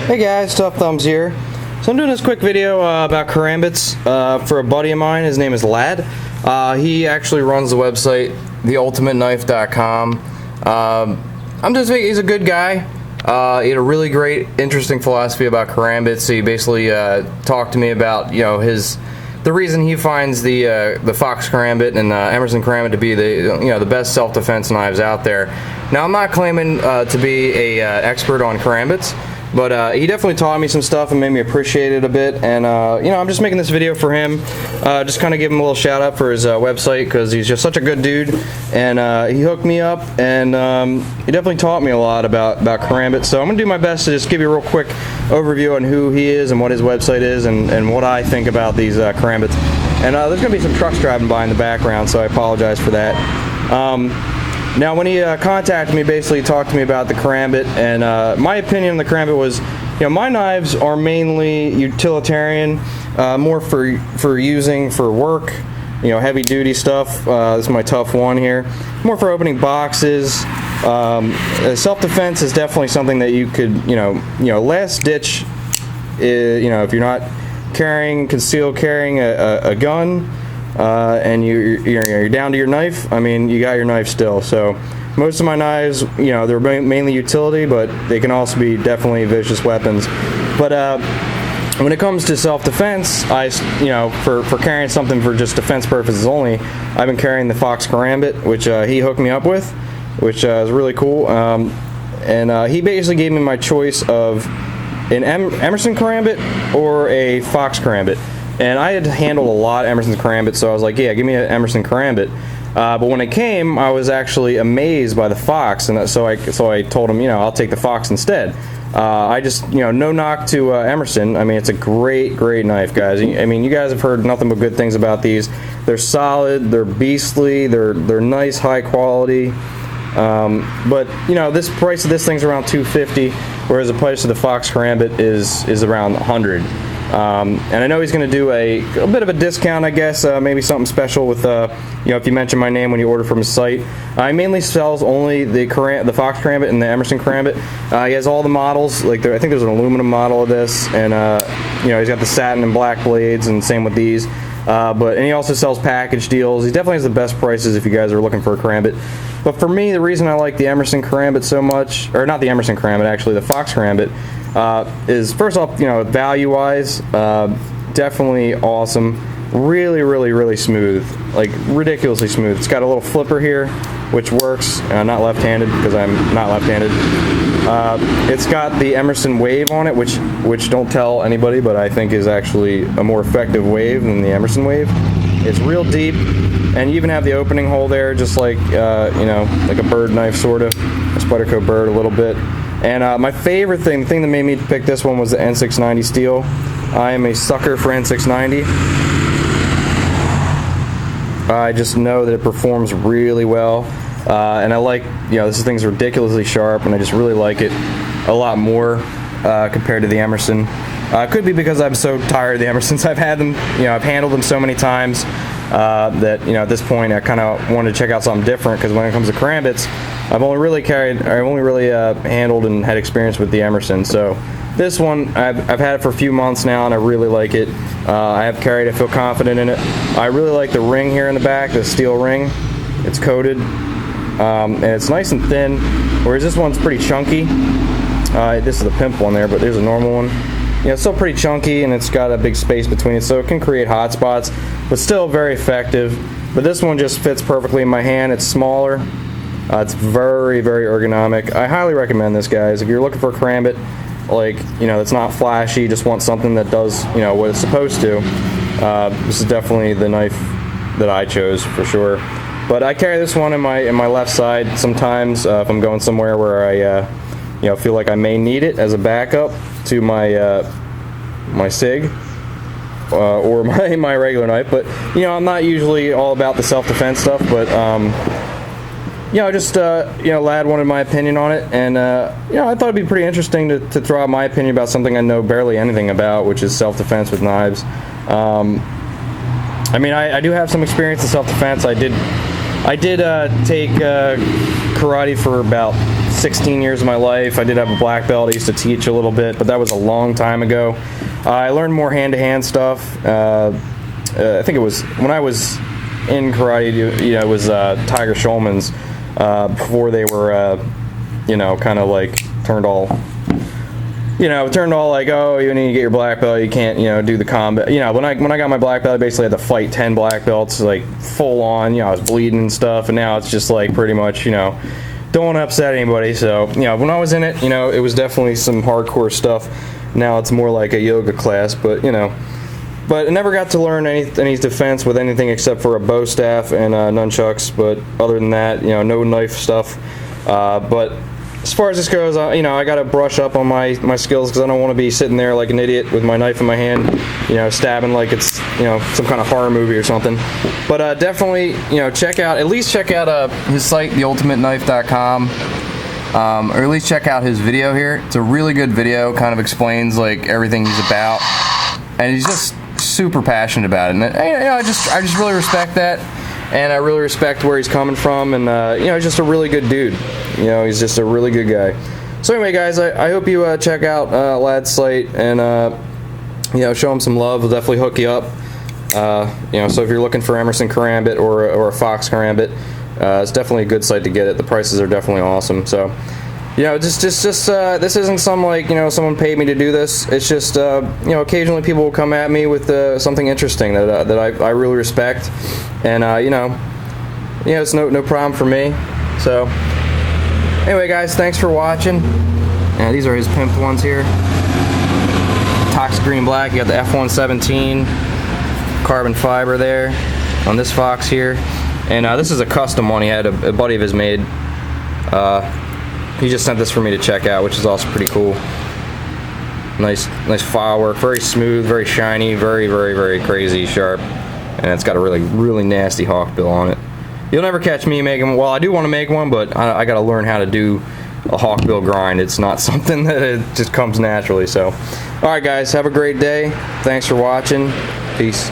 Hey guys, Tough Thumbs here. So I'm doing this quick video about Karambits for a buddy of mine. His name is Lad. He actually runs the website theultimateknife.com. He's a good guy. He had a really great, interesting philosophy about Karambits. So he basically talked to me about, you know, the reason he finds the Fox Karambit and the Emerson Karambit to be the best self-defense knives out there. Now I'm not claiming to be a expert on Karambits, but he definitely taught me some stuff and made me appreciate it a bit. And I'm just making this video for him, just kind of give him a little shout out for his website, because he's just such a good dude, and he hooked me up, and he definitely taught me a lot about Karambit. So I'm gonna do my best to just give you a real quick overview on who he is and what his website is, and what I think about these Karambits. And there's gonna be some trucks driving by in the background, so I apologize for that. Now, when he contacted me, basically he talked to me about the Karambit, and my opinion on the Karambit was, my knives are mainly utilitarian, more for using for work, heavy duty stuff. This is my tough one here. More for opening boxes. Self-defense is definitely something that you could, last ditch. If you're not concealed carrying a gun. And you're down to your knife. I mean, you got your knife still. So most of my knives, they're mainly utility, but they can also be definitely vicious weapons. But when it comes to self-defense, for carrying something for just defense purposes only, I've been carrying the Fox Karambit, which he hooked me up with, which is really cool. And he basically gave me my choice of an Emerson Karambit or a Fox Karambit. And I had handled a lot of Emerson's Karambit, so I was like, yeah, give me an Emerson Karambit. But when it came, I was actually amazed by the Fox, and so I told him, I'll take the Fox instead. No knock to Emerson. I mean, it's a great knife, guys. I mean, you guys have heard nothing but good things about these. They're solid, they're beastly, they're nice, high quality. But this price of this thing's around $250, whereas the price of the Fox Karambit is around $100. And I know he's going to do a bit of a discount, I guess, maybe something special with, if you mention my name when you order from his site. He mainly sells only the Fox Karambit and the Emerson Karambit. He has all the models. I think there's an aluminum model of this, and he's got the satin and black blades, and same with these. And he also sells package deals. He definitely has the best prices if you guys are looking for a Karambit. But for me, the reason I like the Emerson Karambit so much, or not the Emerson Karambit, actually, the Fox Karambit, is first off, value-wise, definitely awesome. Really smooth, like ridiculously smooth. It's got a little flipper here, which works. Not left-handed, because I'm not left-handed. It's got the Emerson wave on it, which don't tell anybody, but I think is actually a more effective wave than the Emerson wave. It's real deep, and you even have the opening hole there, just like like a bird knife, sort of a Spyderco bird, a little bit. And my favorite thing, the thing that made me pick this one, was the N690 steel. I am a sucker for N690. I just know that it performs really well, and I like, this thing's ridiculously sharp, and I just really like it a lot more compared to the Emerson. Could be because I'm so tired of the Emersons. I've had them, I've handled them so many times that at this point I kind of wanted to check out something different, because when it comes to Karambits, I've only really handled and had experience with the Emerson. So this one, I've had it for a few months now, and I really like it. I have carried it, I feel confident in it. I really like the ring here in the back, the steel ring. It's coated, and it's nice and thin, whereas this one's pretty chunky. This is the pimp one there, but there's a normal one. It's still pretty chunky, and it's got a big space between it, so it can create hot spots, but still very effective. But this one just fits perfectly in my hand. It's smaller. It's very ergonomic. I highly recommend this, guys. If you're looking for a Karambit, that's not flashy, just want something that does, what it's supposed to, this is definitely the knife that I chose, for sure. But I carry this one in my left side sometimes, if I'm going somewhere where I, feel like I may need it as a backup to my my SIG. Or my regular knife. But I'm not usually all about the self-defense stuff, but Lad wanted my opinion on it, and I thought it'd be pretty interesting to throw out my opinion about something I know barely anything about, which is self-defense with knives. I do have some experience in self-defense. I did take karate for about 16 years of my life. I did have a black belt. I used to teach a little bit, but that was a long time ago. I learned more hand-to-hand stuff. I think it was when I was in karate, you know, it was Tiger Schulman's before they were, you know, kind of like turned all like, oh, you need to get your black belt, you can't, you know, do the combat. You know, when I got my black belt, I basically had to fight 10 black belts, like full on. You know, I was bleeding and stuff, and now it's just like pretty much, you know, don't want to upset anybody. So, you know, when I was in it, you know, it was definitely some hardcore stuff. Now it's more like a yoga class, but you know. But I never got to learn any defense with anything except for a bow staff and nunchucks. But other than that, you know, no knife stuff. But as far as this goes, you know, I got to brush up on my skills because I don't want to be sitting there like an idiot with my knife in my hand, you know, stabbing like it's, you know, some kind of horror movie or something. But definitely, you know, at least check out his site, theultimateknife.com. Or at least check out his video here. It's a really good video, kind of explains like everything he's about, and he's just super passionate about it. And you know, I just really respect that, and I really respect where he's coming from, and you know, he's just a really good dude. You know, he's just a really good guy. So anyway, guys, I hope you check out Lad's site and you know, show him some love. We'll definitely hook you up. You know, so if you're looking for Emerson Karambit or a Fox Karambit, it's definitely a good site to get it. The prices are definitely awesome. So, you know, just this isn't some, like, you know, someone paid me to do this. It's just you know, occasionally people will come at me with something interesting that I really respect, and you know, it's no problem for me. So anyway, guys, thanks for watching. Yeah, these are his pimped ones here. Toxic green black. You got the F117 carbon fiber there on this Fox here. And this is a custom one he had a buddy of his made. He just sent this for me to check out, which is also pretty cool. Nice file work, very smooth, very shiny, very crazy sharp, and it's got a really nasty hawk bill on it. You'll never catch me making. Well, I do want to make one, but I got to learn how to do a hawk bill grind. It's not something that it just comes naturally. So, all right, guys, have a great day. Thanks for watching. Peace.